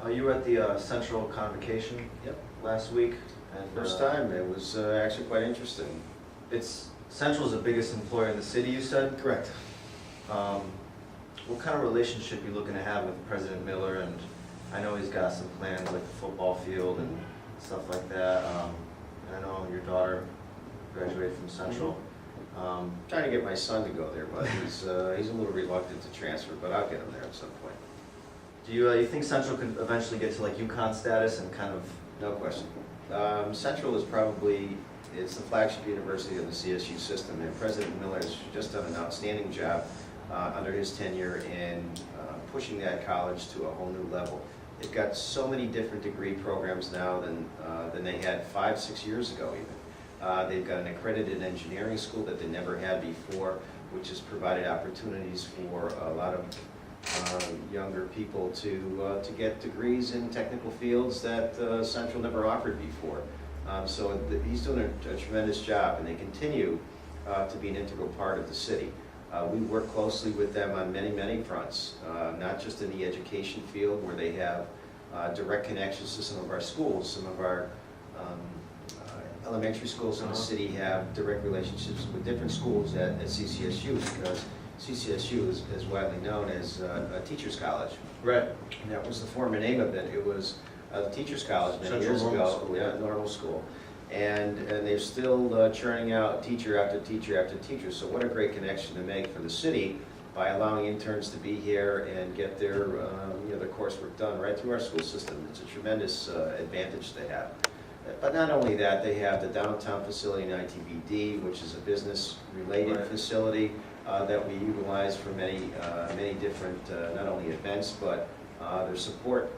You were at the Central Convocation Yep. last week, and First time, it was actually quite interesting. Central's the biggest employer in the city, you said? Correct. What kind of relationship are you looking to have with President Miller? And I know he's got some plans like the football field and stuff like that. And I know your daughter graduated from Central. Trying to get my son to go there, but he's a little reluctant to transfer, but I'll get him there at some point. Do you think Central could eventually get to like UConn status and kind of? No question. Central is probably, it's the flagship university of the CSU system, and President Miller has just done an outstanding job under his tenure in pushing that college to a whole new level. They've got so many different degree programs now than they had 5-6 years ago even. They've got an accredited engineering school that they never had before, which has provided opportunities for a lot of younger people to get degrees in technical fields that Central never offered before. So he's doing a tremendous job, and they continue to be an integral part of the city. We work closely with them on many, many fronts, not just in the education field where they have direct connections to some of our schools. Some of our elementary schools in the city have direct relationships with different schools at CCSU, because CCSU is widely known as a teacher's college. Right. And that was the former name of it. It was the Teachers College many years ago. Yeah, normal school. And they're still churning out teacher after teacher after teacher. So what a great connection to make for the city by allowing interns to be here and get their their coursework done right through our school system. It's a tremendous advantage they have. But not only that, they have the downtown facility in ITBD, which is a business-related facility that we utilize for many different, not only events, but their support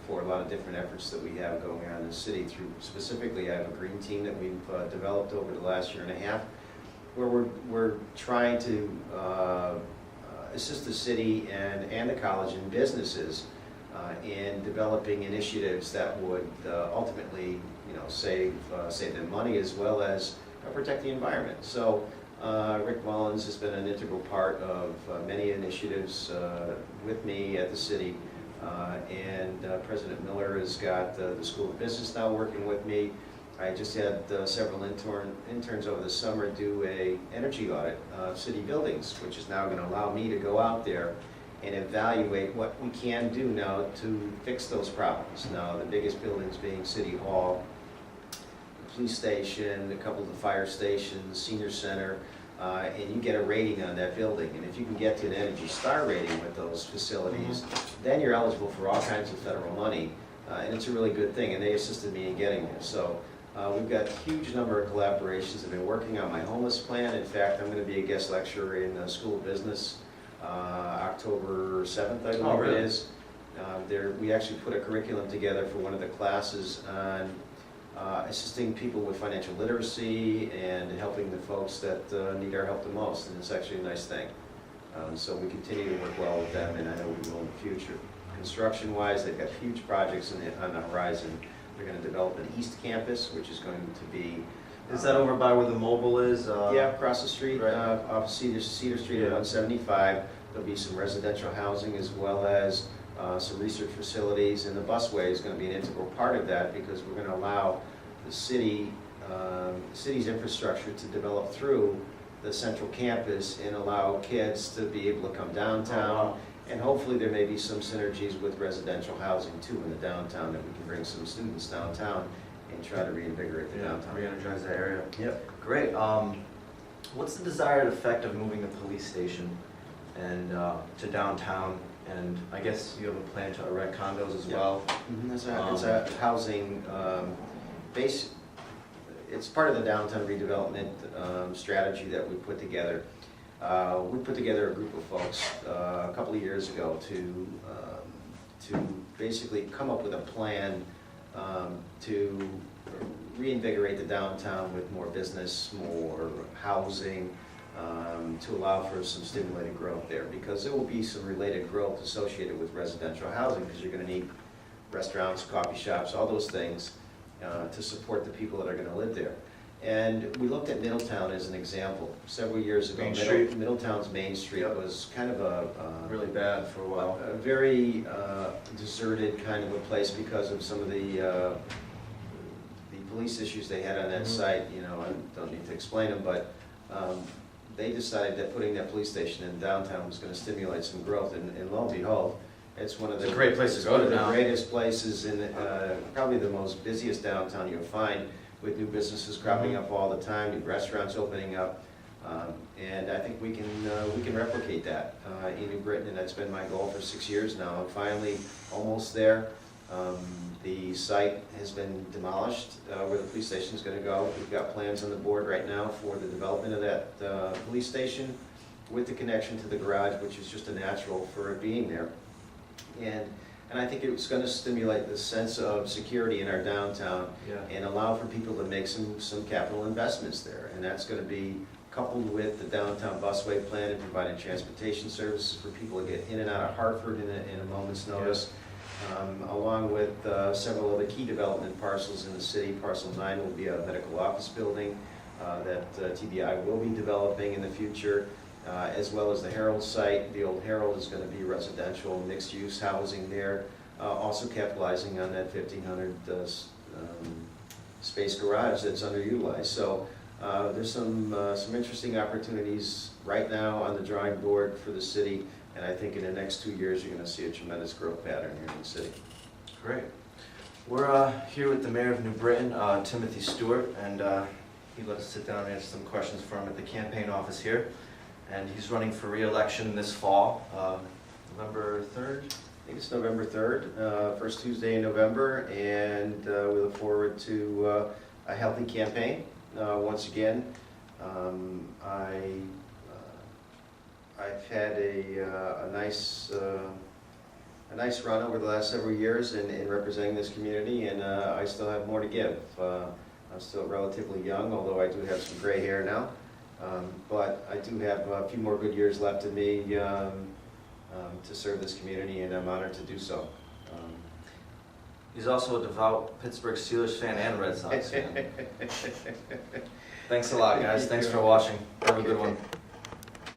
for a lot of different efforts that we have going on in the city. Through specifically, I have a green team that we've developed over the last year and a half, where we're trying to assist the city and the college and businesses in developing initiatives that would ultimately, save them money as well as protect the environment. So Rick Mullins has been an integral part of many initiatives with me at the city, and President Miller has got the School of Business now working with me. I just had several interns over the summer do a energy audit of city buildings, which is now going to allow me to go out there and evaluate what we can do now to fix those problems. Now, the biggest buildings being City Hall, the police station, a couple of the fire stations, senior center, and you get a rating on that building. And if you can get to an Energy Star rating with those facilities, then you're eligible for all kinds of federal money, and it's a really good thing, and they assisted me in getting there. So we've got a huge number of collaborations. I've been working on my homeless plan. In fact, I'm going to be a guest lecturer in the School of Business October 7th, I believe it is. We actually put a curriculum together for one of the classes on assisting people with financial literacy and helping the folks that need our help the most, and it's actually a nice thing. So we continue to work well with them, and I know we will in the future. Construction-wise, they've got huge projects on the horizon. They're going to develop an East Campus, which is going to be... Is that over by where the mobile is? Yeah, across the street, right. Off of Cedar Street at 175. There'll be some residential housing as well as some research facilities, and the busway is going to be an integral part of that, because we're going to allow the city's infrastructure to develop through the central campus and allow kids to be able to come downtown. Oh, wow. And hopefully there may be some synergies with residential housing too in the downtown, that we can bring some students downtown and try to reinvigorate the downtown. Re-energize that area. Yep. Great. What's the desired effect of moving the police station and to downtown? And I guess you have a plan to erect condos as well. It's a housing base. It's part of the downtown redevelopment strategy that we put together. We put together a group of folks a couple of years ago to basically come up with a plan to reinvigorate the downtown with more business, more housing, to allow for some stimulated growth there, because there will be some related growth associated with residential housing, because you're going to need restaurants, coffee shops, all those things to support the people that are going to live there. And we looked at Middletown as an example. Several years ago, Main Street. Middletown's Main Street Yep. was kind of a Really bad for a while. a very deserted kind of a place because of some of the police issues they had on that Mhm. site. You know, I don't need to explain them, but they decided that putting that police station in downtown was going to stimulate some growth, and lo and behold, it's one of the... It's a great place to it's go one to of the now. greatest places in, probably the most busiest downtown you'll find, with new businesses cropping Mhm. up all the time, new restaurants opening up. And I think we can replicate that in New Britain, and that's been my goal for 6 years now. I'm finally almost there. The site has been demolished where the police station is going to go. We've got plans on the board right now for the development of that police station with the connection to the garage, which is just a natural for it being there. And I think it's going to stimulate the sense of security in our downtown Yeah. and allow for people to make some capital investments there. And that's going to be coupled with the downtown busway plan and providing transportation services for people to get in and out of Hartford in a moment's notice. Along with several other key development parcels in the city. Parcel 9 will be a medical office building that TBI will be developing in the future, as well as the Herald site. The old Herald is going to be residential, mixed-use housing there, also capitalizing on that 1,500 space garage that's underutilized. So there's some interesting opportunities right now on the drawing board for the city. And I think in the next 2 years, you're going to see a tremendous growth pattern here in the city. Great. We're here with the Mayor of New Britain, Timothy Stewart, and he let us sit down and answer some questions for him at the campaign office here. And he's running for re-election this fall, November 3rd? I think it's November 3rd, first Tuesday in November, and we look forward to a healthy campaign. Once again, I've had a nice run over the last several years in representing this community, and I still have more to give. I'm still relatively young, although I do have some gray hair now, but I do have a few more good years left in me to serve this community, and I'm honored to do so. He's also a devout Pittsburgh Steelers fan and Red Sox fan. Thanks a lot, guys. Thanks for watching. Have a good one.